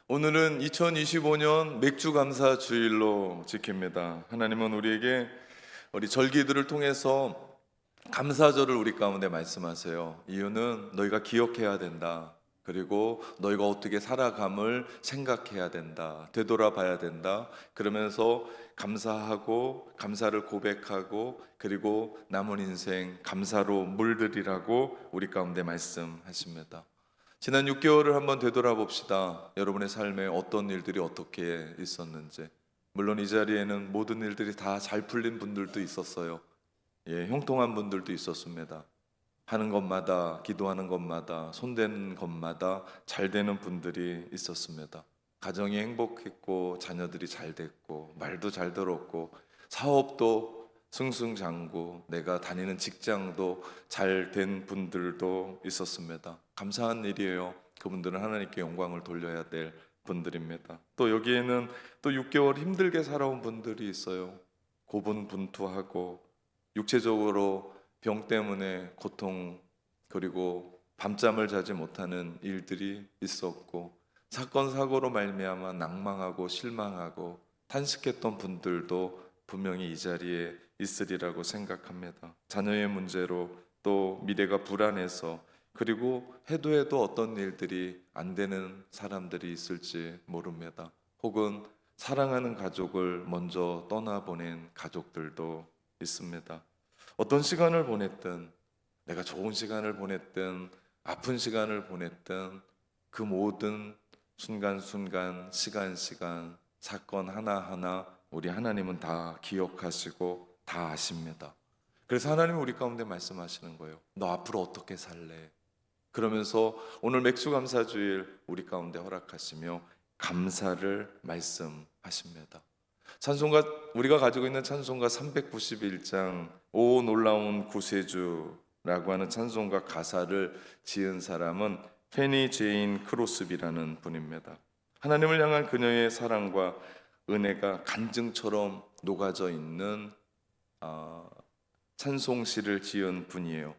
오늘은 2025년 맥주 감사 주일로 지킵니다. 하나님은 우리에게 우리 절기들을 통해서 감사절을 우리 가운데 말씀하세요. 이유는 너희가 기억해야 된다. 그리고 너희가 어떻게 살아감을 생각해야 된다. 되돌아봐야 된다. 그러면서 감사하고 감사를 고백하고 그리고 남은 인생 감사로 물들이라고 우리 가운데 말씀하십니다. 지난 6개월을 한번 되돌아봅시다. 여러분의 삶에 어떤 일들이 어떻게 있었는지. 물론 이 자리에는 모든 일들이 다 잘 풀린 분들도 있었어요. 형통한 분들도 있었습니다. 하는 것마다, 기도하는 것마다, 손대는 것마다 잘 되는 분들이 있었습니다. 가정이 행복했고 자녀들이 잘 됐고 말도 잘 들었고 사업도 승승장구, 내가 다니는 직장도 잘 된 분들도 있었습니다. 감사한 일이에요. 그분들은 하나님께 영광을 돌려야 될 분들입니다. 또 여기에는 또 6개월 힘들게 살아온 분들이 있어요. 고분분투하고 육체적으로 병 때문에 고통, 그리고 밤잠을 자지 못하는 일들이 있었고 사건 사고로 말미암아 낭망하고 실망하고 탄식했던 분들도 분명히 이 자리에 있으리라고 생각합니다. 자녀의 문제로 또 미래가 불안해서 그리고 해도 어떤 일들이 안 되는 사람들이 있을지 모릅니다. 혹은 사랑하는 가족을 먼저 떠나보낸 가족들도 있습니다. 어떤 시간을 보냈든 내가 좋은 시간을 보냈든 아픈 시간을 보냈든 그 모든 순간순간 시간 사건 하나하나 우리 하나님은 다 기억하시고 다 아십니다. 그래서 하나님은 우리 가운데 말씀하시는 거예요. 너 앞으로 어떻게 살래? 그러면서 오늘 맥주감사주일 우리 가운데 허락하시며 감사를 말씀하십니다. 찬송가, 우리가 가지고 있는 찬송가 391장 오 놀라운 구세주라고 하는 찬송가 가사를 지은 사람은 페니 제인 크로스비라는 분입니다. 하나님을 향한 그녀의 사랑과 은혜가 간증처럼 녹아져 있는 찬송시를 지은 분이에요.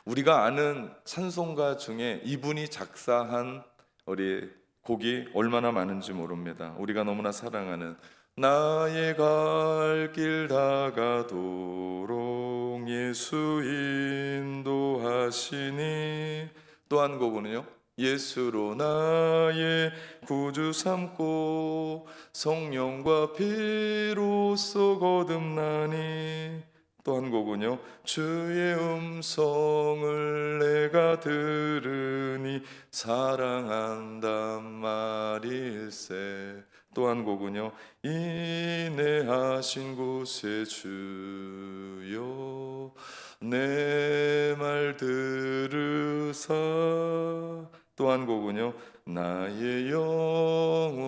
우리가 아는 찬송가 중에 이분이 작사한 우리 곡이 얼마나 많은지 모릅니다. 우리가 너무나 사랑하는 나의 갈 길 다가도록 예수 인도하시니, 또 한 곡은요, 예수로 나의 구주 삼고 성령과 피로써 거듭나니, 또 한 곡은요, 주의 음성을 내가 들으니 사랑한단 말일세, 또 한 곡은요, 인내하신 구세주여 내 말 들으사, 또 한 곡은요, 나의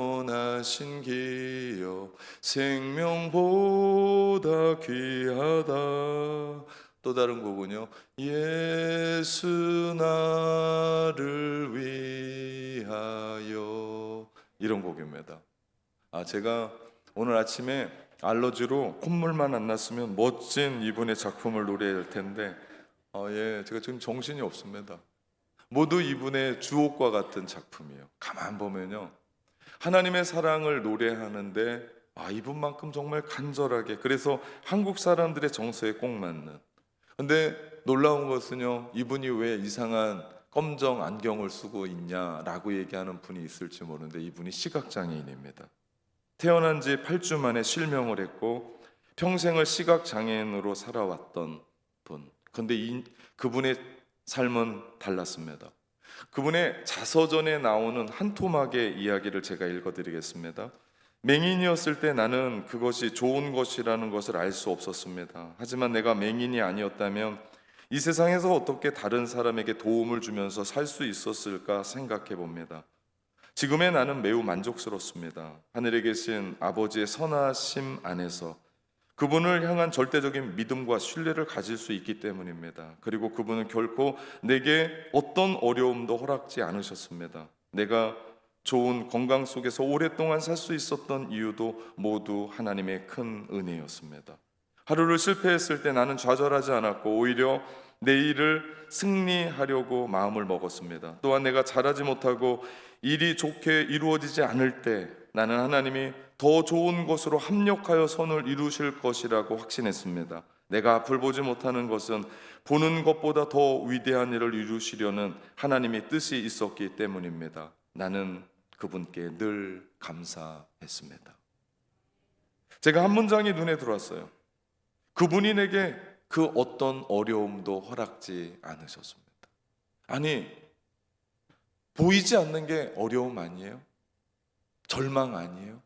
영원하신 기여 생명보다 귀하다, 또 다른 곡은요, 예수 나를 위하여, 이런 곡입니다. 제가 오늘 아침에 알러지로 콧물만 안 났으면 멋진 이분의 작품을 노래해야 할 텐데 제가 지금 정신이 없습니다. 모두 이분의 주옥과 같은 작품이에요. 가만 보면요, 하나님의 사랑을 노래하는데 이분만큼 정말 간절하게, 그래서 한국 사람들의 정서에 꼭 맞는. 근데 놀라운 것은요, 이분이 왜 이상한 검정 안경을 쓰고 있냐라고 얘기하는 분이 있을지 모르는데 이분이 시각장애인입니다. 태어난 지 8주 만에 실명을 했고 평생을 시각장애인으로 살아왔던 분. 그런데 그분의 삶은 달랐습니다. 그분의 자서전에 나오는 한 토막의 이야기를 제가 읽어드리겠습니다. 맹인이었을 때 나는 그것이 좋은 것이라는 것을 알 수 없었습니다. 하지만 내가 맹인이 아니었다면 이 세상에서 어떻게 다른 사람에게 도움을 주면서 살 수 있었을까 생각해 봅니다. 지금의 나는 매우 만족스럽습니다. 하늘에 계신 아버지의 선하심 안에서 그분을 향한 절대적인 믿음과 신뢰를 가질 수 있기 때문입니다. 그리고 그분은 결코 내게 어떤 어려움도 허락지 않으셨습니다. 내가 좋은 건강 속에서 오랫동안 살 수 있었던 이유도 모두 하나님의 큰 은혜였습니다. 하루를 실패했을 때 나는 좌절하지 않았고 오히려 내일을 승리하려고 마음을 먹었습니다. 또한 내가 잘하지 못하고 일이 좋게 이루어지지 않을 때 나는 하나님이 더 좋은 것으로 합력하여 선을 이루실 것이라고 확신했습니다. 내가 앞을 보지 못하는 것은 보는 것보다 더 위대한 일을 이루시려는 하나님의 뜻이 있었기 때문입니다. 나는 그분께 늘 감사했습니다. 제가 한 문장이 눈에 들어왔어요. 그분이 내게 그 어떤 어려움도 허락지 않으셨습니다. 아니, 보이지 않는 게 어려움 아니에요? 절망 아니에요?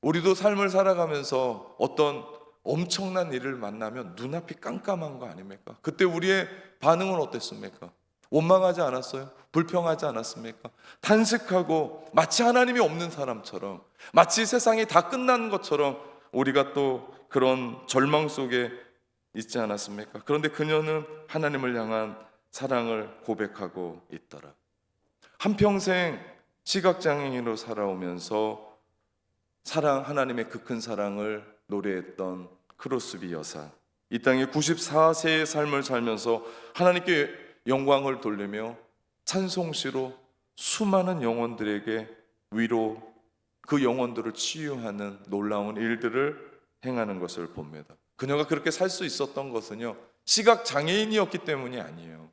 우리도 삶을 살아가면서 어떤 엄청난 일을 만나면 눈앞이 깜깜한 거 아닙니까? 그때 우리의 반응은 어땠습니까? 원망하지 않았어요? 불평하지 않았습니까? 탄식하고 마치 하나님이 없는 사람처럼, 마치 세상이 다 끝난 것처럼 우리가 또 그런 절망 속에 있지 않았습니까? 그런데 그녀는 하나님을 향한 사랑을 고백하고 있더라. 한평생 시각장애인으로 살아오면서 하나님의 그 큰 사랑을 노래했던 크로스비 여사, 이 땅에 94세의 삶을 살면서 하나님께 영광을 돌리며 찬송시로 수많은 영혼들에게 위로, 그 영혼들을 치유하는 놀라운 일들을 행하는 것을 봅니다. 그녀가 그렇게 살 수 있었던 것은요, 시각장애인이었기 때문이 아니에요.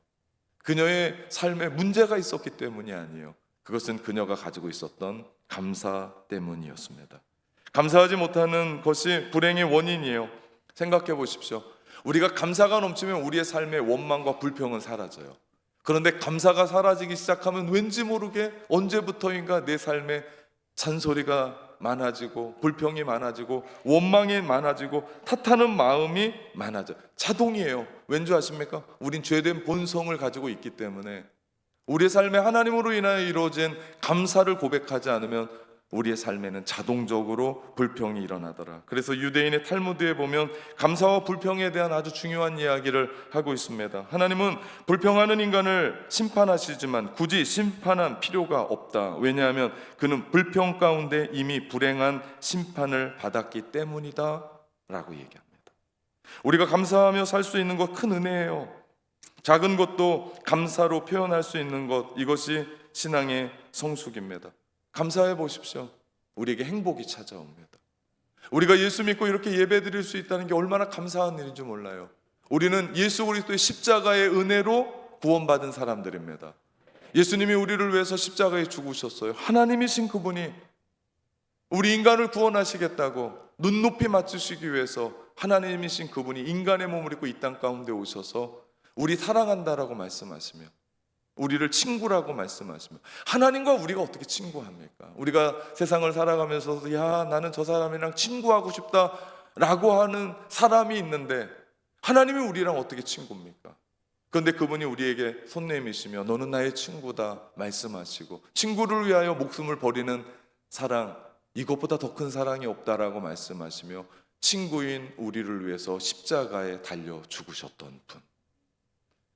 그녀의 삶에 문제가 있었기 때문이 아니에요. 그것은 그녀가 가지고 있었던 감사 때문이었습니다. 감사하지 못하는 것이 불행의 원인이에요. 생각해 보십시오. 우리가 감사가 넘치면 우리의 삶의 원망과 불평은 사라져요. 그런데 감사가 사라지기 시작하면 왠지 모르게 언제부터인가 내 삶에 잔소리가 많아지고 불평이 많아지고 원망이 많아지고 탓하는 마음이 많아져요. 자동이에요. 왠지 아십니까? 우린 죄된 본성을 가지고 있기 때문에 우리의 삶에 하나님으로 인하여 이루어진 감사를 고백하지 않으면 우리의 삶에는 자동적으로 불평이 일어나더라. 그래서 유대인의 탈무드에 보면 감사와 불평에 대한 아주 중요한 이야기를 하고 있습니다. 하나님은 불평하는 인간을 심판하시지만 굳이 심판할 필요가 없다. 왜냐하면 그는 불평 가운데 이미 불행한 심판을 받았기 때문이다 라고 얘기합니다. 우리가 감사하며 살 수 있는 것 큰 은혜예요. 작은 것도 감사로 표현할 수 있는 것, 이것이 신앙의 성숙입니다. 감사해 보십시오. 우리에게 행복이 찾아옵니다. 우리가 예수 믿고 이렇게 예배 드릴 수 있다는 게 얼마나 감사한 일인지 몰라요. 우리는 예수 그리스도의 십자가의 은혜로 구원받은 사람들입니다. 예수님이 우리를 위해서 십자가에 죽으셨어요. 하나님이신 그분이 우리 인간을 구원하시겠다고 눈높이 맞추시기 위해서 하나님이신 그분이 인간의 몸을 입고 이 땅 가운데 오셔서 우리 사랑한다라고 말씀하시며 우리를 친구라고 말씀하시며, 하나님과 우리가 어떻게 친구합니까? 우리가 세상을 살아가면서 야, 나는 저 사람이랑 친구하고 싶다라고 하는 사람이 있는데 하나님이 우리랑 어떻게 친구입니까? 그런데 그분이 우리에게 손 내미시며 너는 나의 친구다 말씀하시고, 친구를 위하여 목숨을 버리는 사랑, 이것보다 더 큰 사랑이 없다라고 말씀하시며 친구인 우리를 위해서 십자가에 달려 죽으셨던 분,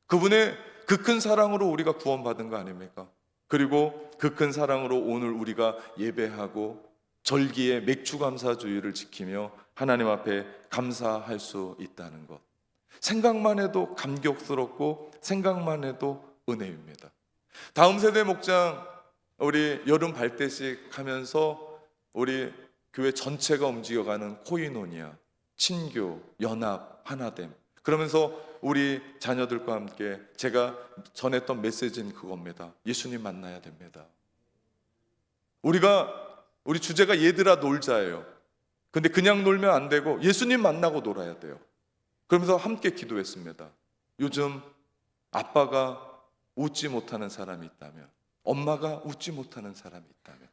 그분의 그 큰 사랑으로 우리가 구원받은 거 아닙니까? 그리고 그 큰 사랑으로 오늘 우리가 예배하고 절기의 맥주감사주의를 지키며 하나님 앞에 감사할 수 있다는 것, 생각만 해도 감격스럽고 생각만 해도 은혜입니다. 다음 세대 목장, 우리 여름 발대식 하면서 우리 교회 전체가 움직여가는 코이노니아, 친교, 연합, 하나됨, 그러면서 우리 자녀들과 함께 제가 전했던 메시지는 그겁니다. 예수님 만나야 됩니다. 우리 주제가 얘들아 놀자예요. 근데 그냥 놀면 안 되고 예수님 만나고 놀아야 돼요. 그러면서 함께 기도했습니다. 요즘 아빠가 웃지 못하는 사람이 있다면, 엄마가 웃지 못하는 사람이 있다면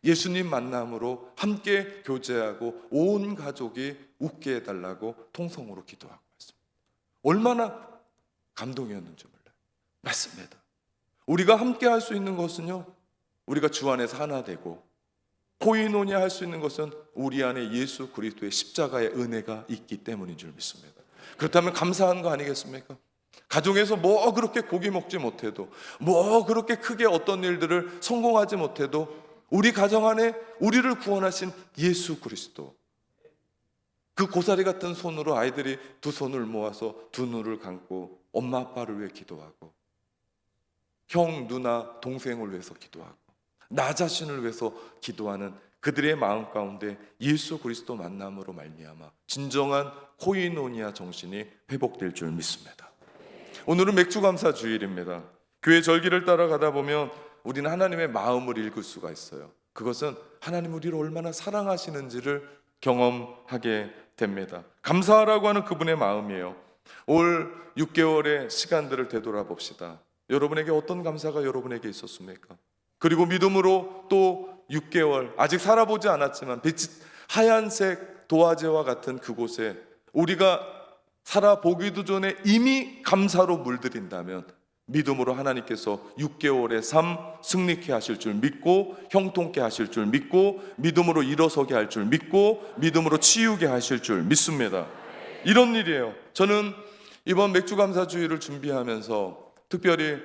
예수님 만남으로 함께 교제하고 온 가족이 웃게 해달라고 통성으로 기도하고 있습니다. 얼마나 감동이었는지 몰라요. 맞습니다. 우리가 함께 할 수 있는 것은요, 우리가 주 안에서 하나 되고 코이노니아 할 수 있는 것은 우리 안에 예수 그리스도의 십자가의 은혜가 있기 때문인 줄 믿습니다. 그렇다면 감사한 거 아니겠습니까? 가정에서 뭐 그렇게 고기 먹지 못해도, 뭐 그렇게 크게 어떤 일들을 성공하지 못해도 우리 가정 안에 우리를 구원하신 예수 그리스도, 그 고사리 같은 손으로 아이들이 두 손을 모아서 두 눈을 감고 엄마 아빠를 위해 기도하고, 형 누나 동생을 위해서 기도하고, 나 자신을 위해서 기도하는 그들의 마음 가운데 예수 그리스도 만남으로 말미암아 진정한 코이노니아 정신이 회복될 줄 믿습니다. 오늘은 맥주감사 주일입니다. 교회 절기를 따라가다 보면 우리는 하나님의 마음을 읽을 수가 있어요. 그것은 하나님 우리를 얼마나 사랑하시는지를 경험하게 됩니다. 감사하라고 하는 그분의 마음이에요. 올 6개월의 시간들을 되돌아봅시다. 여러분에게 어떤 감사가 여러분에게 있었습니까? 그리고 믿음으로 또 6개월, 아직 살아보지 않았지만 빛이 하얀색 도화지와 같은 그곳에 우리가 살아보기도 전에 이미 감사로 물들인다면 믿음으로 하나님께서 6개월의 삶 승리케 하실 줄 믿고, 형통케 하실 줄 믿고, 믿음으로 일어서게 할 줄 믿고, 믿음으로 치유게 하실 줄 믿습니다. 이런 일이에요. 저는 이번 맥주감사주의를 준비하면서 특별히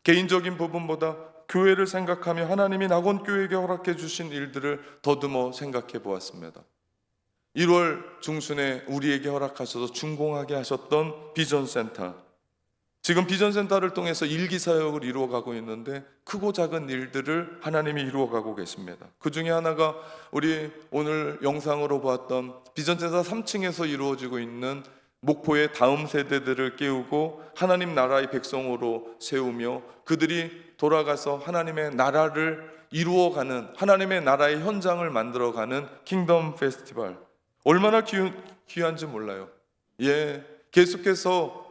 개인적인 부분보다 교회를 생각하며 하나님이 낙원교회에게 허락해 주신 일들을 더듬어 생각해 보았습니다. 1월 중순에 우리에게 허락하셔서 준공하게 하셨던 비전센터, 지금 비전센터를 통해서 일기사역을 이루어가고 있는데 크고 작은 일들을 하나님이 이루어가고 계십니다. 그 중에 하나가 우리 오늘 영상으로 보았던 비전센터 3층에서 이루어지고 있는 목포의 다음 세대들을 깨우고 하나님 나라의 백성으로 세우며 그들이 돌아가서 하나님의 나라를 이루어가는, 하나님의 나라의 현장을 만들어가는 킹덤 페스티벌, 얼마나 귀한지 몰라요. 계속해서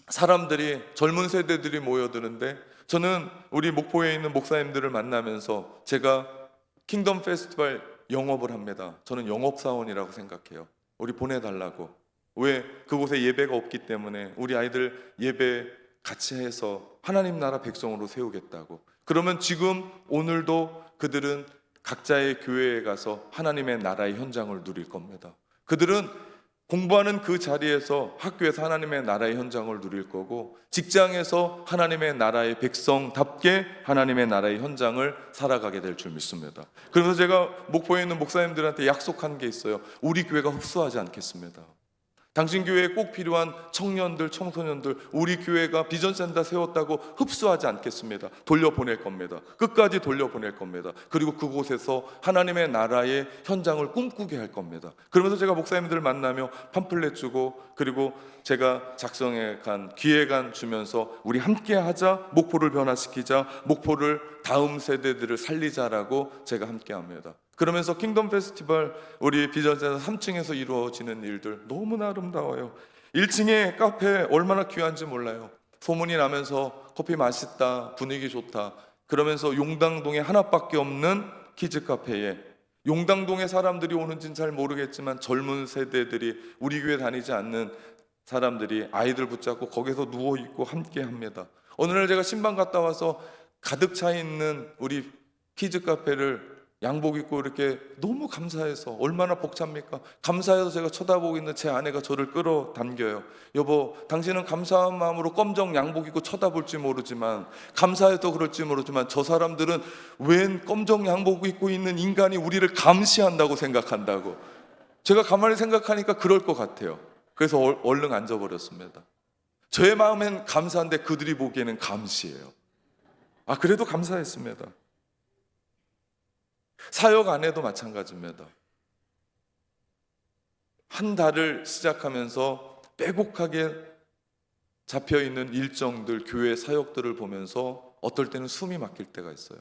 사람들이, 젊은 세대들이 모여드는데 저는 우리 목포에 있는 목사님들을 만나면서 제가 킹덤 페스티벌 영업을 합니다. 저는 영업사원이라고 생각해요. 우리 보내달라고. 왜? 그곳에 예배가 없기 때문에 우리 아이들 예배 같이 해서 하나님 나라 백성으로 세우겠다고. 그러면 지금 오늘도 그들은 각자의 교회에 가서 하나님의 나라의 현장을 누릴 겁니다. 그들은 공부하는 그 자리에서 학교에서 하나님의 나라의 현장을 누릴 거고, 직장에서 하나님의 나라의 백성답게 하나님의 나라의 현장을 살아가게 될 줄 믿습니다. 그래서 제가 목포에 있는 목사님들한테 약속한 게 있어요. 우리 교회가 흡수하지 않겠습니다. 당신 교회에 꼭 필요한 청년들, 청소년들, 우리 교회가 비전센터 세웠다고 흡수하지 않겠습니다. 돌려보낼 겁니다. 끝까지 돌려보낼 겁니다. 그리고 그곳에서 하나님의 나라의 현장을 꿈꾸게 할 겁니다. 그러면서 제가 목사님들 만나며 팜플렛 주고, 그리고 제가 작성해 간 기획안 주면서 우리 함께 하자, 목포를 변화시키자, 목포를 다음 세대들을 살리자라고 제가 함께 합니다. 그러면서 킹덤 페스티벌 우리 비전센터 3층에서 이루어지는 일들 너무나 아름다워요. 1층에 카페 얼마나 귀한지 몰라요. 소문이 나면서 커피 맛있다, 분위기 좋다, 그러면서 용당동에 하나밖에 없는 키즈 카페에, 용당동에 사람들이 오는지는 잘 모르겠지만 젊은 세대들이, 우리 교회 다니지 않는 사람들이 아이들 붙잡고 거기서 누워있고 함께 합니다. 어느 날 제가 신방 갔다 와서 가득 차 있는 우리 키즈 카페를 양복 입고 이렇게 너무 감사해서, 얼마나 벅찹니까? 감사해서 제가 쳐다보고 있는 제 아내가 저를 끌어당겨요. 여보, 당신은 감사한 마음으로 검정 양복 입고 쳐다볼지 모르지만, 감사해서 그럴지 모르지만 저 사람들은 웬 검정 양복 입고 있는 인간이 우리를 감시한다고 생각한다고. 제가 가만히 생각하니까 그럴 것 같아요. 그래서 얼른 앉아버렸습니다. 저의 마음엔 감사한데 그들이 보기에는 감시예요. 그래도 감사했습니다. 사역 안에도 마찬가지입니다. 한 달을 시작하면서 빼곡하게 잡혀있는 일정들, 교회 사역들을 보면서 어떨 때는 숨이 막힐 때가 있어요.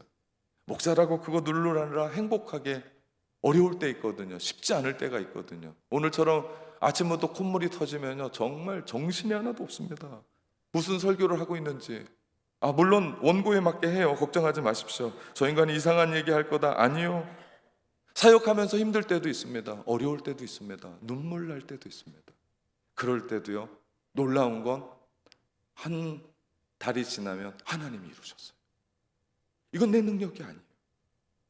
목사라고 그거 누르느라 행복하게 어려울 때 있거든요. 쉽지 않을 때가 있거든요. 오늘처럼 아침부터 콧물이 터지면요, 정말 정신이 하나도 없습니다. 무슨 설교를 하고 있는지. 물론 원고에 맞게 해요. 걱정하지 마십시오. 저 인간이 이상한 얘기 할 거다. 아니요. 사역하면서 힘들 때도 있습니다. 어려울 때도 있습니다. 눈물 날 때도 있습니다. 그럴 때도요, 놀라운 건 한 달이 지나면 하나님이 이루셨어요. 이건 내 능력이 아니에요.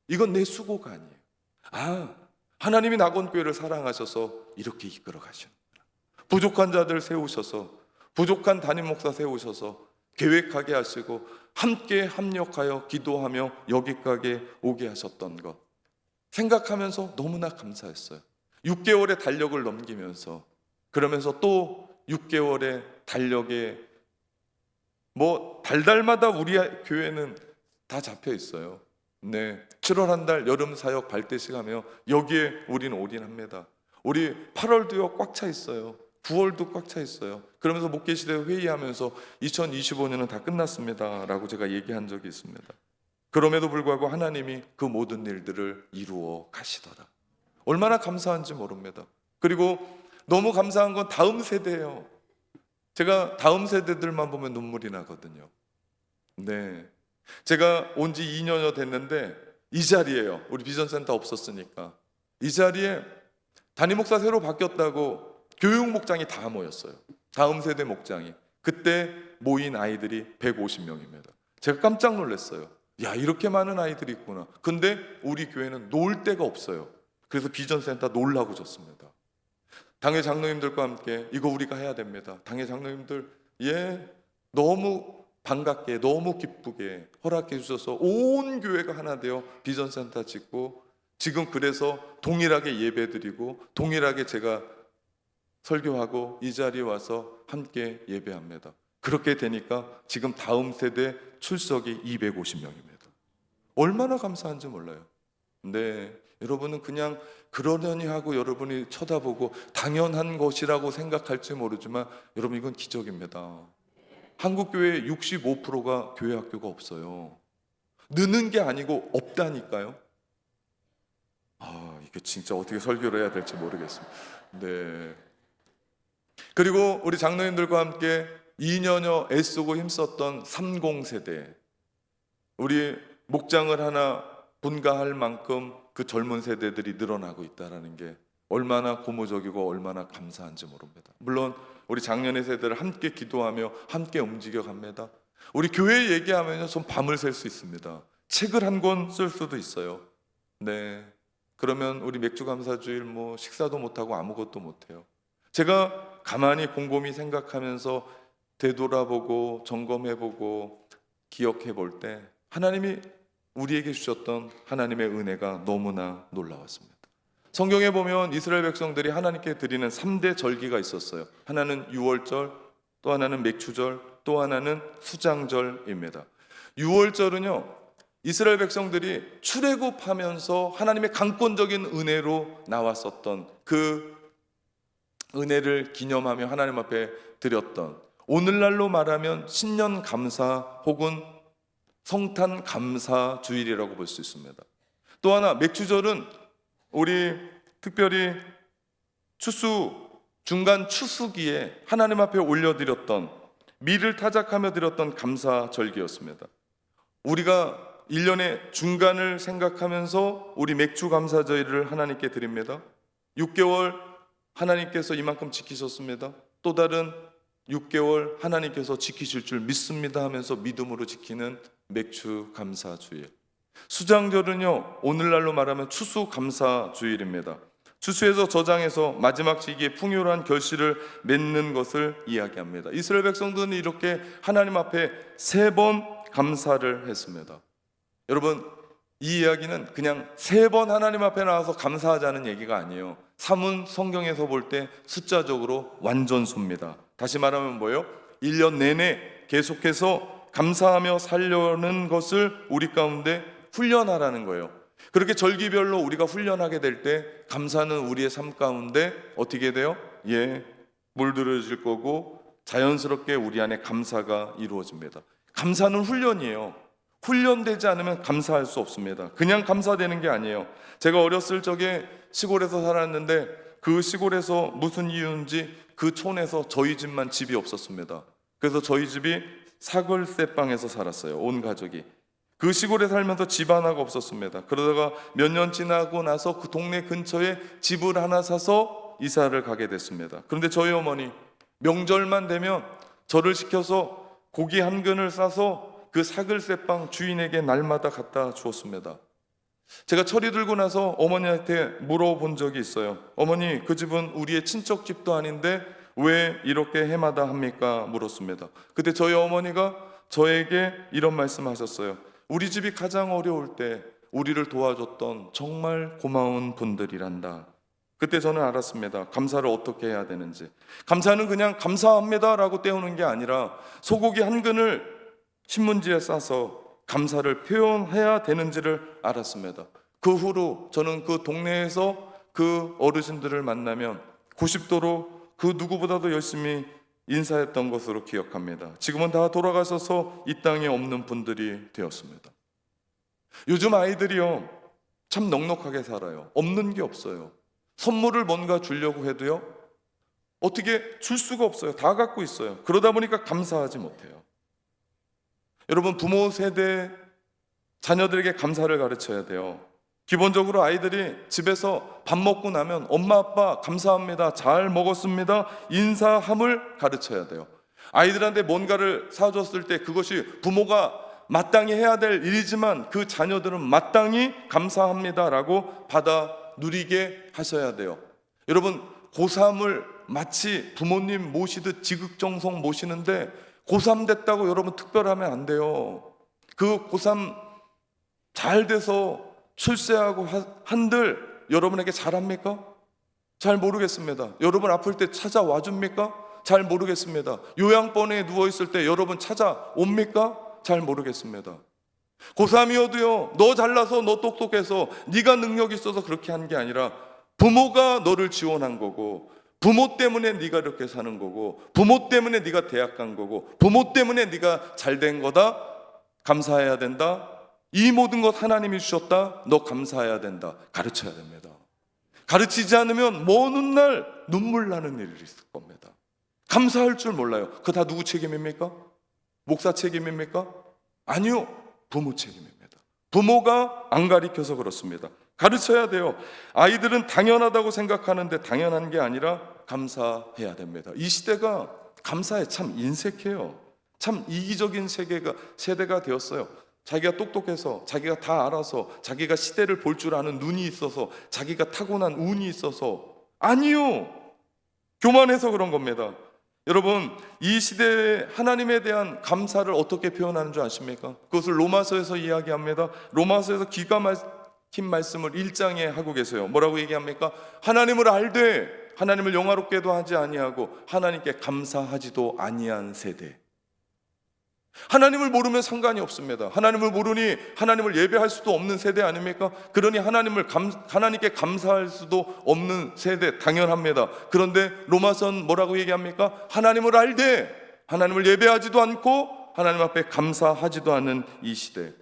이건 내 수고가 아니에요. 하나님이 낙원교회를 사랑하셔서 이렇게 이끌어 가시는구나. 부족한 자들 세우셔서, 부족한 담임 목사 세우셔서 계획하게 하시고 함께 합력하여 기도하며 여기까지 오게 하셨던 것 생각하면서 너무나 감사했어요. 6개월의 달력을 넘기면서 그러면서 또 6개월의 달력에 달달마다 우리 교회는 다 잡혀 있어요. 네, 7월 한 달 여름 사역 발대식 하며 여기에 우리는 올인합니다. 우리 8월도요 꽉 차 있어요. 9월도 꽉 차 있어요. 그러면서 목회시대 회의하면서 2025년은 다 끝났습니다 라고 제가 얘기한 적이 있습니다. 그럼에도 불구하고 하나님이 그 모든 일들을 이루어 가시더라. 얼마나 감사한지 모릅니다. 그리고 너무 감사한 건 다음 세대예요. 제가 다음 세대들만 보면 눈물이 나거든요. 네, 제가 온 지 2년여 됐는데 이 자리에요. 우리 비전센터 없었으니까 이 자리에 담임 목사 새로 바뀌었다고 교육 목장이 다 모였어요. 다음 세대 목장이. 그때 모인 아이들이 150명입니다. 제가 깜짝 놀랐어요. 야, 이렇게 많은 아이들이 있구나. 근데 우리 교회는 놀 데가 없어요. 그래서 비전센터 놀라고 줬습니다. 당회 장로님들과 함께 이거 우리가 해야 됩니다. 당회 장로님들 너무 반갑게 너무 기쁘게 허락해 주셔서 온 교회가 하나 되어 비전센터 짓고 지금 그래서 동일하게 예배드리고 동일하게 제가 설교하고 이 자리에 와서 함께 예배합니다. 그렇게 되니까 지금 다음 세대 출석이 250명입니다. 얼마나 감사한지 몰라요. 네, 여러분은 그냥 그러려니 하고 여러분이 쳐다보고 당연한 것이라고 생각할지 모르지만 여러분 이건 기적입니다. 한국교회의 65%가 교회 학교가 없어요. 느는 게 아니고 없다니까요. 이게 진짜 어떻게 설교를 해야 될지 모르겠습니다. 네. 그리고 우리 장로님들과 함께 2년여 애쓰고 힘썼던 30세대, 우리 목장을 하나 분가할 만큼 그 젊은 세대들이 늘어나고 있다는 게 얼마나 고무적이고 얼마나 감사한지 모릅니다. 물론 우리 작년의 세대를 함께 기도하며 함께 움직여갑니다. 우리 교회 얘기하면요 좀 밤을 샐 수 있습니다. 책을 한 권 쓸 수도 있어요. 네, 그러면 우리 맥주감사주일 식사도 못하고 아무것도 못해요. 제가 가만히 곰곰이 생각하면서 되돌아보고 점검해보고 기억해볼 때 하나님이 우리에게 주셨던 하나님의 은혜가 너무나 놀라웠습니다. 성경에 보면 이스라엘 백성들이 하나님께 드리는 3대 절기가 있었어요. 하나는 유월절, 또 하나는 맥주절, 또 하나는 수장절입니다. 유월절은요 이스라엘 백성들이 출애굽하면서 하나님의 강권적인 은혜로 나왔었던 그 은혜를 기념하며 하나님 앞에 드렸던, 오늘날로 말하면 신년 감사 혹은 성탄 감사 주일이라고 볼 수 있습니다. 또 하나 맥주절은 우리 특별히 중간 추수기에 하나님 앞에 올려드렸던, 미를 타작하며 드렸던 감사절기였습니다. 우리가 1년의 중간을 생각하면서 우리 맥주 감사절을 하나님께 드립니다. 6개월 하나님께서 이만큼 지키셨습니다. 또 다른 6개월 하나님께서 지키실 줄 믿습니다 하면서 믿음으로 지키는 맥주 감사주일. 수장절은요 오늘날로 말하면 추수감사주일입니다. 추수에서 저장해서 마지막 시기에 풍요로운 결실을 맺는 것을 이야기합니다. 이스라엘 백성들은 이렇게 하나님 앞에 3번 감사를 했습니다. 여러분, 이 이야기는 그냥 3번 하나님 앞에 나와서 감사하자는 얘기가 아니에요. 사문 성경에서 볼 때 숫자적으로 완전수입니다. 다시 말하면 뭐예요? 1년 내내 계속해서 감사하며 살려는 것을 우리 가운데 훈련하라는 거예요. 그렇게 절기별로 우리가 훈련하게 될 때 감사는 우리의 삶 가운데 어떻게 돼요? 물들어질 거고 자연스럽게 우리 안에 감사가 이루어집니다. 감사는 훈련이에요. 훈련되지 않으면 감사할 수 없습니다. 그냥 감사되는 게 아니에요. 제가 어렸을 적에 시골에서 살았는데 그 시골에서 무슨 이유인지 그 촌에서 저희 집만 집이 없었습니다. 그래서 저희 집이 사골세방에서 살았어요. 온 가족이. 그 시골에 살면서 집 하나가 없었습니다. 그러다가 몇 년 지나고 나서 그 동네 근처에 집을 하나 사서 이사를 가게 됐습니다. 그런데 저희 어머니 명절만 되면 저를 시켜서 고기 한 근을 싸서 그 사글세빵 주인에게 날마다 갖다 주었습니다. 제가 철이 들고 나서 어머니한테 물어본 적이 있어요. 어머니, 그 집은 우리의 친척 집도 아닌데 왜 이렇게 해마다 합니까? 물었습니다. 그때 저희 어머니가 저에게 이런 말씀하셨어요. 우리 집이 가장 어려울 때 우리를 도와줬던 정말 고마운 분들이란다. 그때 저는 알았습니다. 감사를 어떻게 해야 되는지. 감사는 그냥 감사합니다라고 떼우는 게 아니라 소고기 한 근을 신문지에 싸서 감사를 표현해야 되는지를 알았습니다. 그 후로 저는 그 동네에서 그 어르신들을 만나면 90도로 그 누구보다도 열심히 인사했던 것으로 기억합니다. 지금은 다 돌아가셔서 이 땅에 없는 분들이 되었습니다. 요즘 아이들이요, 참 넉넉하게 살아요. 없는 게 없어요. 선물을 뭔가 주려고 해도요, 어떻게 줄 수가 없어요. 다 갖고 있어요. 그러다 보니까 감사하지 못해요. 여러분, 부모 세대 자녀들에게 감사를 가르쳐야 돼요. 기본적으로 아이들이 집에서 밥 먹고 나면 엄마 아빠 감사합니다, 잘 먹었습니다, 인사함을 가르쳐야 돼요. 아이들한테 뭔가를 사줬을 때 그것이 부모가 마땅히 해야 될 일이지만 그 자녀들은 마땅히 감사합니다라고 받아 누리게 하셔야 돼요. 여러분, 고3을 마치 부모님 모시듯 지극정성 모시는데 고3 됐다고 여러분 특별하면 안 돼요. 그 고3 잘 돼서 출세하고 한들 여러분에게 잘합니까? 잘 모르겠습니다. 여러분 아플 때 찾아와 줍니까? 잘 모르겠습니다. 요양원에 누워있을 때 여러분 찾아옵니까? 잘 모르겠습니다. 고3이어도요, 너 잘나서 너 똑똑해서 네가 능력 있어서 그렇게 한 게 아니라 부모가 너를 지원한 거고, 부모 때문에 네가 이렇게 사는 거고, 부모 때문에 네가 대학 간 거고, 부모 때문에 네가 잘 된 거다. 감사해야 된다. 이 모든 것 하나님이 주셨다. 너 감사해야 된다. 가르쳐야 됩니다. 가르치지 않으면 먼 훗날 눈물 나는 일이 있을 겁니다. 감사할 줄 몰라요. 그거 다 누구 책임입니까? 목사 책임입니까? 아니요, 부모 책임입니다. 부모가 안 가르쳐서 그렇습니다. 가르쳐야 돼요. 아이들은 당연하다고 생각하는데 당연한 게 아니라 감사해야 됩니다. 이 시대가 감사에 참 인색해요. 참 이기적인 세대가 되었어요. 자기가 똑똑해서, 자기가 다 알아서, 자기가 시대를 볼 줄 아는 눈이 있어서, 자기가 타고난 운이 있어서. 아니요, 교만해서 그런 겁니다. 여러분, 이 시대에 하나님에 대한 감사를 어떻게 표현하는 줄 아십니까? 그것을 로마서에서 이야기합니다. 로마서에서 기가 막힌 말씀을 1장에 하고 계세요. 뭐라고 얘기합니까? 하나님을 알되 하나님을 영화롭게도 하지 아니하고 하나님께 감사하지도 아니한 세대. 하나님을 모르면 상관이 없습니다. 하나님을 모르니 하나님을 예배할 수도 없는 세대 아닙니까? 그러니 하나님께 감사할 수도 없는 세대, 당연합니다. 그런데 로마서는 뭐라고 얘기합니까? 하나님을 알되 하나님을 예배하지도 않고 하나님 앞에 감사하지도 않는 이 시대.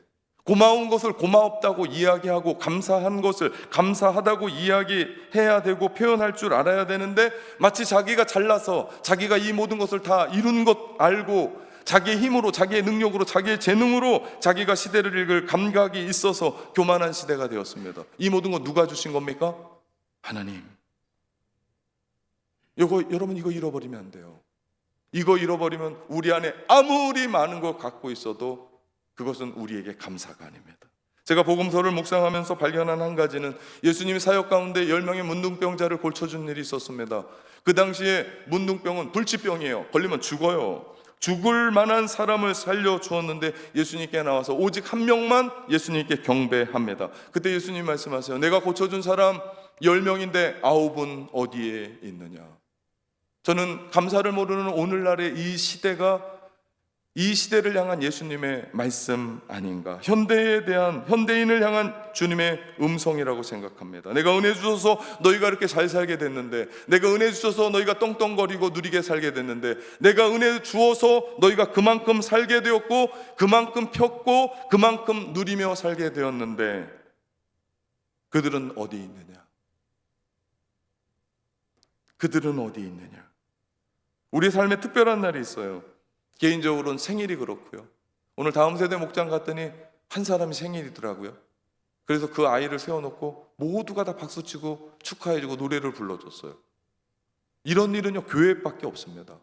고마운 것을 고맙다고 이야기하고 감사한 것을 감사하다고 이야기해야 되고 표현할 줄 알아야 되는데, 마치 자기가 잘나서 자기가 이 모든 것을 다 이룬 것 알고 자기의 힘으로, 자기의 능력으로, 자기의 재능으로 자기가 시대를 읽을 감각이 있어서 교만한 시대가 되었습니다. 이 모든 거 누가 주신 겁니까? 하나님. 여러분, 이거 잃어버리면 안 돼요. 이거 잃어버리면 우리 안에 아무리 많은 걸 갖고 있어도 그것은 우리에게 감사가 아닙니다. 제가 복음서를 묵상하면서 발견한 한 가지는, 예수님이 사역 가운데 10명의 문둥병자를 고쳐준 일이 있었습니다. 그 당시에 문둥병은 불치병이에요. 걸리면 죽어요. 죽을 만한 사람을 살려주었는데 예수님께 나와서 오직 한 명만 예수님께 경배합니다. 그때 예수님 말씀하세요. 내가 고쳐준 사람 10명인데 9은 어디에 있느냐. 저는 감사를 모르는 오늘날의 이 시대를 향한 예수님의 말씀 아닌가, 현대인을 향한 주님의 음성이라고 생각합니다. 내가 은혜 주셔서 너희가 이렇게 잘 살게 됐는데, 내가 은혜 주셔서 너희가 떵떵거리고 누리게 살게 됐는데, 내가 은혜 주어서 너희가 그만큼 살게 되었고, 그만큼 폈고, 그만큼 누리며 살게 되었는데, 그들은 어디 있느냐? 그들은 어디 있느냐? 우리 삶에 특별한 날이 있어요. 개인적으로는 생일이 그렇고요. 오늘 다음 세대 목장 갔더니 한 사람이 생일이더라고요. 그래서 그 아이를 세워놓고 모두가 다 박수치고 축하해주고 노래를 불러줬어요. 이런 일은요, 교회밖에 없습니다.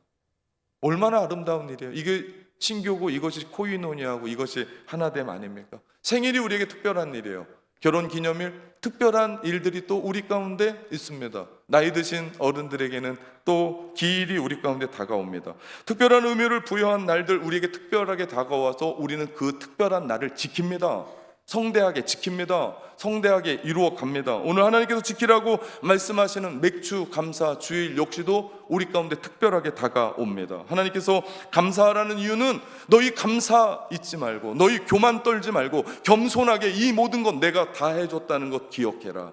얼마나 아름다운 일이에요. 이게 신교고, 이것이 코이노니아고, 이것이 하나됨 아닙니까? 생일이 우리에게 특별한 일이에요. 결혼 기념일, 특별한 일들이 또 우리 가운데 있습니다. 나이 드신 어른들에게는 또 기일이 우리 가운데 다가옵니다. 특별한 의미를 부여한 날들, 우리에게 특별하게 다가와서 우리는 그 특별한 날을 지킵니다. 성대하게 지킵니다. 성대하게 이루어 갑니다. 오늘 하나님께서 지키라고 말씀하시는 맥주 감사 주일 역시도 우리 가운데 특별하게 다가옵니다. 하나님께서 감사하라는 이유는 너희 감사 잊지 말고, 너희 교만 떨지 말고 겸손하게 이 모든 것 내가 다 해줬다는 것 기억해라.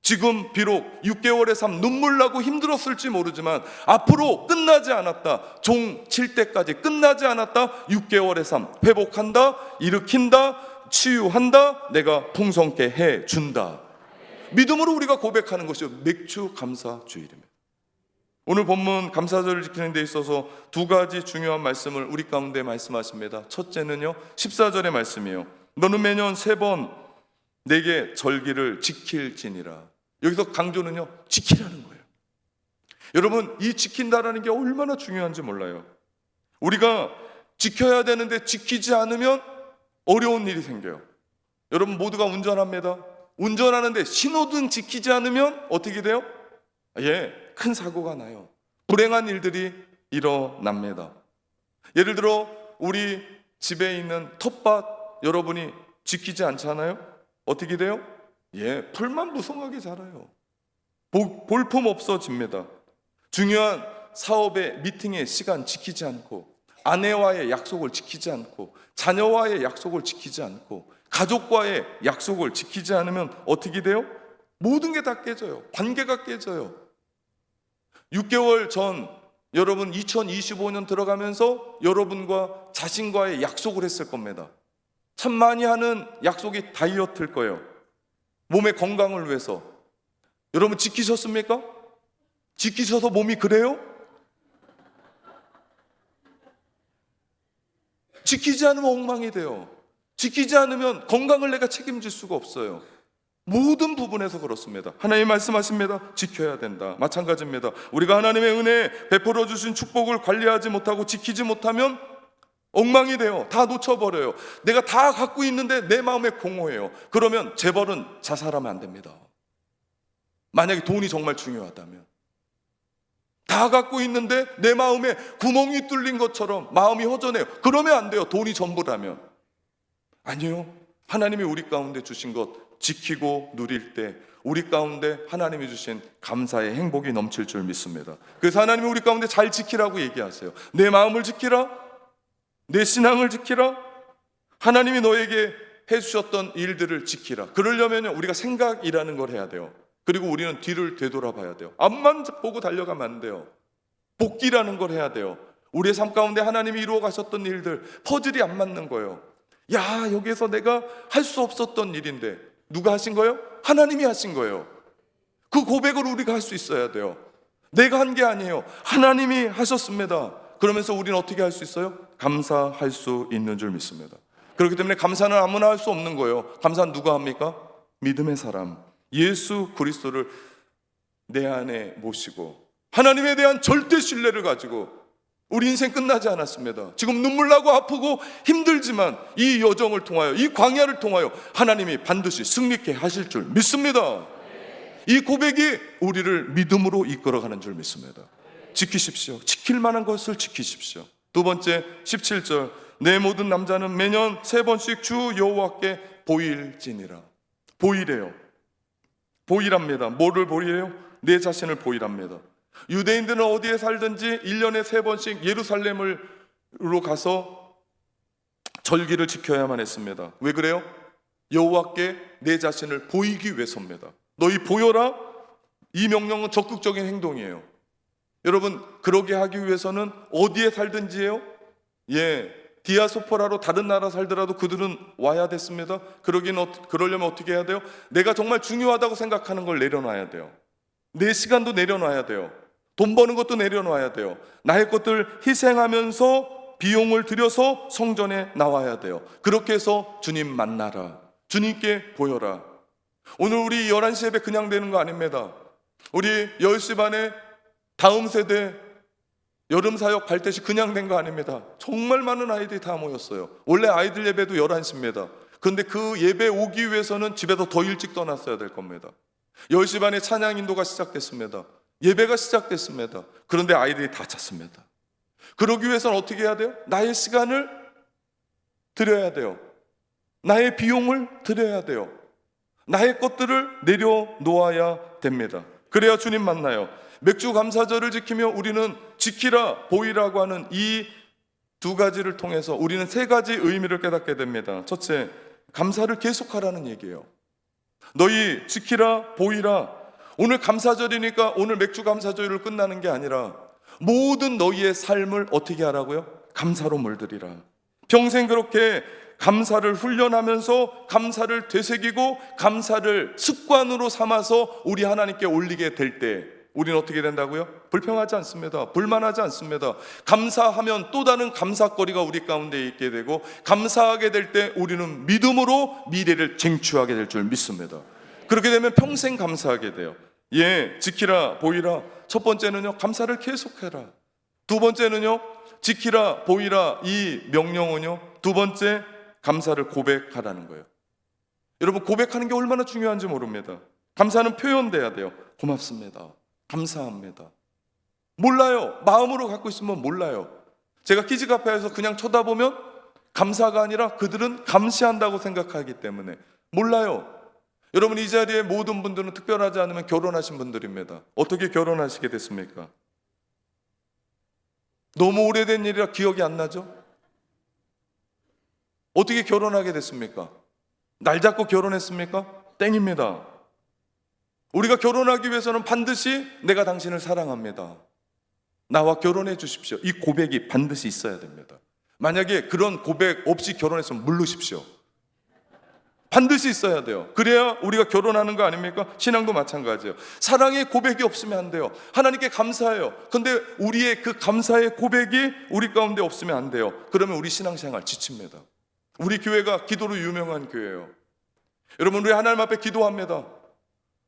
지금 비록 6개월의 삶 눈물 나고 힘들었을지 모르지만 앞으로 끝나지 않았다. 종 칠 때까지 끝나지 않았다. 6개월의 삶 회복한다, 일으킨다, 치유한다, 내가 풍성케 해준다. 믿음으로 우리가 고백하는 것이 맥주 감사 주일입니다. 오늘 본문 감사절을 지키는 데 있어서 두 가지 중요한 말씀을 우리 가운데 말씀하십니다. 첫째는요, 14절의 말씀이에요. 너는 매년 3번 내게 절기를 지킬지니라. 여기서 강조는요, 지키라는 거예요. 여러분, 이 지킨다라는 게 얼마나 중요한지 몰라요. 우리가 지켜야 되는데 지키지 않으면 어려운 일이 생겨요. 여러분 모두가 운전합니다. 운전하는데 신호등 지키지 않으면 어떻게 돼요? 큰 사고가 나요. 불행한 일들이 일어납니다. 예를 들어 우리 집에 있는 텃밭 여러분이 지키지 않잖아요? 어떻게 돼요? 풀만 무성하게 자라요. 볼품 없어집니다. 중요한 사업의 미팅의 시간 지키지 않고, 아내와의 약속을 지키지 않고, 자녀와의 약속을 지키지 않고, 가족과의 약속을 지키지 않으면 어떻게 돼요? 모든 게 다 깨져요. 관계가 깨져요. 6개월 전 여러분 2025년 들어가면서 여러분과 자신과의 약속을 했을 겁니다. 참 많이 하는 약속이 다이어트일 거예요. 몸의 건강을 위해서. 여러분 지키셨습니까? 지키셔서 몸이 그래요? 지키지 않으면 엉망이 돼요. 지키지 않으면 건강을 내가 책임질 수가 없어요. 모든 부분에서 그렇습니다. 하나님 말씀하십니다. 지켜야 된다. 마찬가지입니다. 우리가 하나님의 은혜 베풀어 주신 축복을 관리하지 못하고 지키지 못하면 엉망이 돼요. 다 놓쳐버려요. 내가 다 갖고 있는데 내 마음에 공허해요. 그러면 재벌은 자살하면 안 됩니다. 만약에 돈이 정말 중요하다면. 다 갖고 있는데 내 마음에 구멍이 뚫린 것처럼 마음이 허전해요. 그러면 안 돼요. 돈이 전부라면. 아니요. 하나님이 우리 가운데 주신 것 지키고 누릴 때 우리 가운데 하나님이 주신 감사의 행복이 넘칠 줄 믿습니다. 그래서 하나님이 우리 가운데 잘 지키라고 얘기하세요. 내 마음을 지키라, 내 신앙을 지키라, 하나님이 너에게 해주셨던 일들을 지키라. 그러려면 우리가 생각이라는 걸 해야 돼요. 그리고 우리는 뒤를 되돌아봐야 돼요. 앞만 보고 달려가면 안 돼요. 복귀라는 걸 해야 돼요. 우리의 삶 가운데 하나님이 이루어 가셨던 일들, 퍼즐이 안 맞는 거예요. 여기에서 내가 할 수 없었던 일인데 누가 하신 거예요? 하나님이 하신 거예요. 그 고백을 우리가 할 수 있어야 돼요. 내가 한 게 아니에요. 하나님이 하셨습니다. 그러면서 우리는 어떻게 할 수 있어요? 감사할 수 있는 줄 믿습니다. 그렇기 때문에 감사는 아무나 할 수 없는 거예요. 감사는 누가 합니까? 믿음의 사람, 예수 그리스도를 내 안에 모시고 하나님에 대한 절대 신뢰를 가지고. 우리 인생 끝나지 않았습니다. 지금 눈물 나고 아프고 힘들지만 이 여정을 통하여, 이 광야를 통하여 하나님이 반드시 승리케 하실 줄 믿습니다. 이 고백이 우리를 믿음으로 이끌어가는 줄 믿습니다. 지키십시오. 지킬 만한 것을 지키십시오. 두 번째 17절, 내 모든 남자는 매년 3번씩 주 여호와께 보일지니라. 보이래요. 보이랍니다. 뭐를 보이래요? 내 자신을 보이랍니다. 유대인들은 어디에 살든지 1년에 3번씩 예루살렘으로 가서 절기를 지켜야만 했습니다. 왜 그래요? 여호와께 내 자신을 보이기 위해서입니다. 너희 보여라. 이 명령은 적극적인 행동이에요. 여러분, 그러게 하기 위해서는 어디에 살든지요? 디아스포라로 다른 나라 살더라도 그들은 와야 됐습니다. 그러려면 어떻게 해야 돼요? 내가 정말 중요하다고 생각하는 걸 내려놔야 돼요. 내 시간도 내려놔야 돼요. 돈 버는 것도 내려놔야 돼요. 나의 것들 희생하면서 비용을 들여서 성전에 나와야 돼요. 그렇게 해서 주님 만나라. 주님께 보여라. 오늘 우리 11시 예배 그냥 되는 거 아닙니다. 우리 10시 반에 다음 세대 여름 사역 발대시 그냥 된 거 아닙니다. 정말 많은 아이들이 다 모였어요. 원래 아이들 예배도 11시입니다. 그런데 그 예배 오기 위해서는 집에서 더 일찍 떠났어야 될 겁니다. 10시 반에 찬양 인도가 시작됐습니다. 예배가 시작됐습니다. 그런데 아이들이 다 찼습니다. 그러기 위해서는 어떻게 해야 돼요? 나의 시간을 드려야 돼요. 나의 비용을 드려야 돼요. 나의 것들을 내려놓아야 됩니다. 그래야 주님 만나요. 맥주 감사절을 지키며 우리는 지키라 보이라고 하는 이 두 가지를 통해서 우리는 세 가지 의미를 깨닫게 됩니다. 첫째, 감사를 계속하라는 얘기예요. 너희 지키라 보이라. 오늘 감사절이니까 오늘 맥주 감사절을 끝나는 게 아니라 모든 너희의 삶을 어떻게 하라고요? 감사로 물들이라. 평생 그렇게 감사를 훈련하면서 감사를 되새기고 감사를 습관으로 삼아서 우리 하나님께 올리게 될 때 우리는 어떻게 된다고요? 불평하지 않습니다. 불만하지 않습니다. 감사하면 또 다른 감사거리가 우리 가운데 있게 되고 감사하게 될 때 우리는 믿음으로 미래를 쟁취하게 될 줄 믿습니다. 그렇게 되면 평생 감사하게 돼요. 예, 지키라 보이라. 첫 번째는요, 감사를 계속해라. 두 번째는요, 지키라 보이라. 이 명령은요, 두 번째, 감사를 고백하라는 거예요. 여러분, 고백하는 게 얼마나 중요한지 모릅니다. 감사는 표현돼야 돼요. 고맙습니다. 감사합니다. 몰라요. 마음으로 갖고 있으면 몰라요. 제가 키즈카페에서 그냥 쳐다보면 감사가 아니라 그들은 감시한다고 생각하기 때문에 몰라요. 여러분, 이 자리에 모든 분들은 특별하지 않으면 결혼하신 분들입니다. 어떻게 결혼하시게 됐습니까? 너무 오래된 일이라 기억이 안 나죠? 어떻게 결혼하게 됐습니까? 날 잡고 결혼했습니까? 땡입니다. 우리가 결혼하기 위해서는 반드시 내가 당신을 사랑합니다. 나와 결혼해 주십시오. 이 고백이 반드시 있어야 됩니다. 만약에 그런 고백 없이 결혼했으면 물르십시오. 반드시 있어야 돼요. 그래야 우리가 결혼하는 거 아닙니까? 신앙도 마찬가지예요. 사랑의 고백이 없으면 안 돼요. 하나님께 감사해요. 근데 우리의 그 감사의 고백이 우리 가운데 없으면 안 돼요. 그러면 우리 신앙생활 지칩니다. 우리 교회가 기도로 유명한 교회예요. 여러분, 우리 하나님 앞에 기도합니다.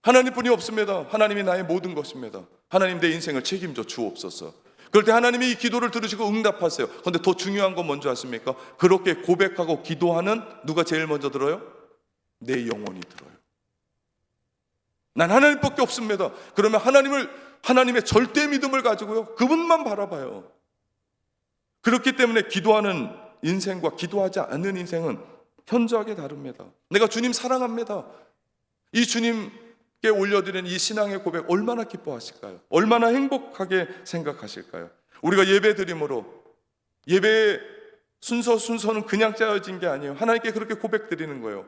하나님뿐이 없습니다. 하나님이 나의 모든 것입니다. 하나님, 내 인생을 책임져 주옵소서. 그럴 때 하나님이 이 기도를 들으시고 응답하세요. 그런데 더 중요한 건 뭔지 아십니까? 그렇게 고백하고 기도하는 누가 제일 먼저 들어요? 내 영혼이 들어요. 난 하나님밖에 없습니다. 그러면 하나님의 절대 믿음을 가지고요, 그분만 바라봐요. 그렇기 때문에 기도하는 인생과 기도하지 않는 인생은 현저하게 다릅니다. 내가 주님 사랑합니다. 이 주님께 올려드리는 이 신앙의 고백 얼마나 기뻐하실까요? 얼마나 행복하게 생각하실까요? 우리가 예배 드림으로, 예배의 순서는 그냥 짜여진 게 아니에요. 하나님께 그렇게 고백 드리는 거예요.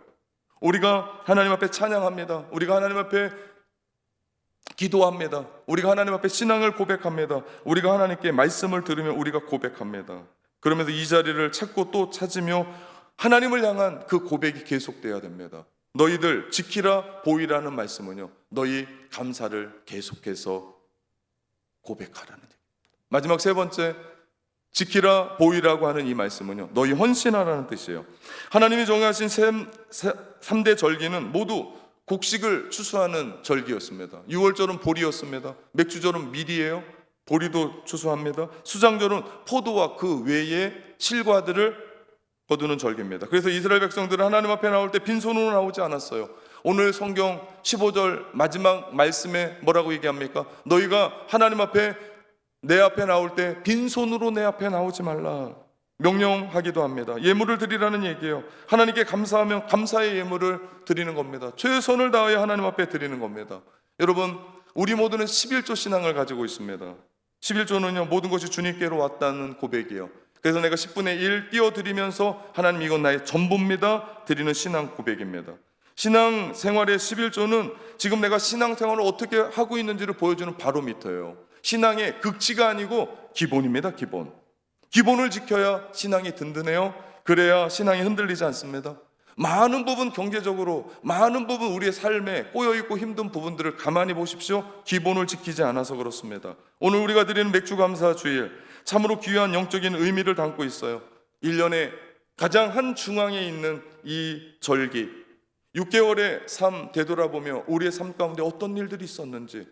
우리가 하나님 앞에 찬양합니다. 우리가 하나님 앞에 기도합니다. 우리가 하나님 앞에 신앙을 고백합니다. 우리가 하나님께 말씀을 들으며 우리가 고백합니다. 그러면서 이 자리를 찾고 또 찾으며 하나님을 향한 그 고백이 계속돼야 됩니다. 너희들 지키라 보이라는 말씀은요, 너희 감사를 계속해서 고백하라는 얘기입니다. 마지막 세 번째, 지키라 보이라고 하는 이 말씀은요, 너희 헌신하라는 뜻이에요. 하나님이 정하신 3대 절기는 모두 곡식을 추수하는 절기였습니다. 6월절은 보리였습니다. 맥주절은 밀이에요. 보리도 추수합니다. 수장절은 포도와 그 외의 실과들을 거두는 절기입니다. 그래서 이스라엘 백성들은 하나님 앞에 나올 때 빈손으로 나오지 않았어요. 오늘 성경 15절 마지막 말씀에 뭐라고 얘기합니까? 너희가 하나님 앞에, 내 앞에 나올 때 빈손으로 내 앞에 나오지 말라 명령하기도 합니다. 예물을 드리라는 얘기예요. 하나님께 감사하면 감사의 예물을 드리는 겁니다. 최선을 다하여 하나님 앞에 드리는 겁니다. 여러분, 우리 모두는 11조 신앙을 가지고 있습니다. 11조는요, 모든 것이 주님께로 왔다는 고백이에요. 그래서 내가 10분의 1 띄워드리면서 하나님, 이건 나의 전부입니다 드리는 신앙 고백입니다. 신앙 생활의 11조는 지금 내가 신앙 생활을 어떻게 하고 있는지를 보여주는 바로미터예요. 신앙의 극치가 아니고 기본입니다. 기본을 지켜야 신앙이 든든해요. 그래야 신앙이 흔들리지 않습니다. 많은 부분, 경제적으로 많은 부분 우리의 삶에 꼬여있고 힘든 부분들을 가만히 보십시오. 기본을 지키지 않아서 그렇습니다. 오늘 우리가 드리는 맥주감사 주일, 참으로 귀한 영적인 의미를 담고 있어요. 1년에 가장 한 중앙에 있는 이 절기, 6개월의 삶 되돌아보며 우리의 삶 가운데 어떤 일들이 있었는지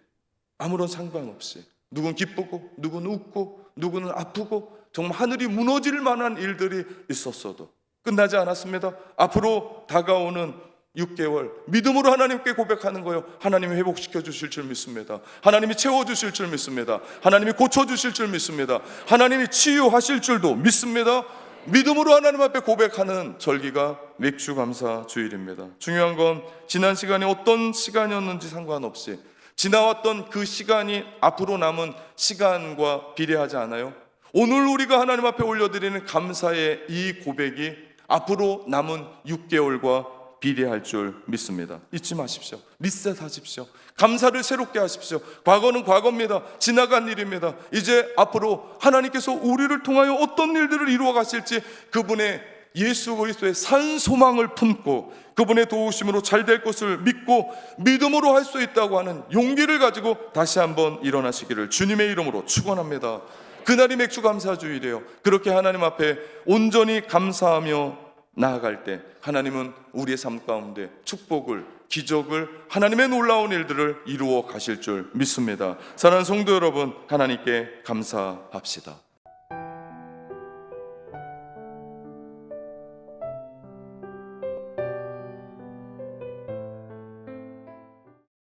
아무런 상관없이, 누군 기쁘고 누군 웃고 누구는 아프고 정말 하늘이 무너질 만한 일들이 있었어도 끝나지 않았습니다. 앞으로 다가오는 6개월 믿음으로 하나님께 고백하는 거예요. 하나님이 회복시켜 주실 줄 믿습니다. 하나님이 채워주실 줄 믿습니다. 하나님이 고쳐주실 줄 믿습니다. 하나님이 치유하실 줄도 믿습니다. 믿음으로 하나님 앞에 고백하는 절기가 맥주 감사 주일입니다. 중요한 건 지난 시간이 어떤 시간이었는지 상관없이 지나왔던 그 시간이 앞으로 남은 시간과 비례하지 않아요? 오늘 우리가 하나님 앞에 올려드리는 감사의 이 고백이 앞으로 남은 6개월과 비례할 줄 믿습니다. 잊지 마십시오. 리셋하십시오. 감사를 새롭게 하십시오. 과거는 과거입니다. 지나간 일입니다. 이제 앞으로 하나님께서 우리를 통하여 어떤 일들을 이루어 가실지 그분의 예수 그리스도의 산 소망을 품고 그분의 도우심으로 잘 될 것을 믿고 믿음으로 할 수 있다고 하는 용기를 가지고 다시 한번 일어나시기를 주님의 이름으로 축원합니다. 그날이 맥주 감사 주일이에요. 그렇게 하나님 앞에 온전히 감사하며 나아갈 때 하나님은 우리의 삶 가운데 축복을, 기적을, 하나님의 놀라운 일들을 이루어 가실 줄 믿습니다. 사랑하는 성도 여러분, 하나님께 감사합시다.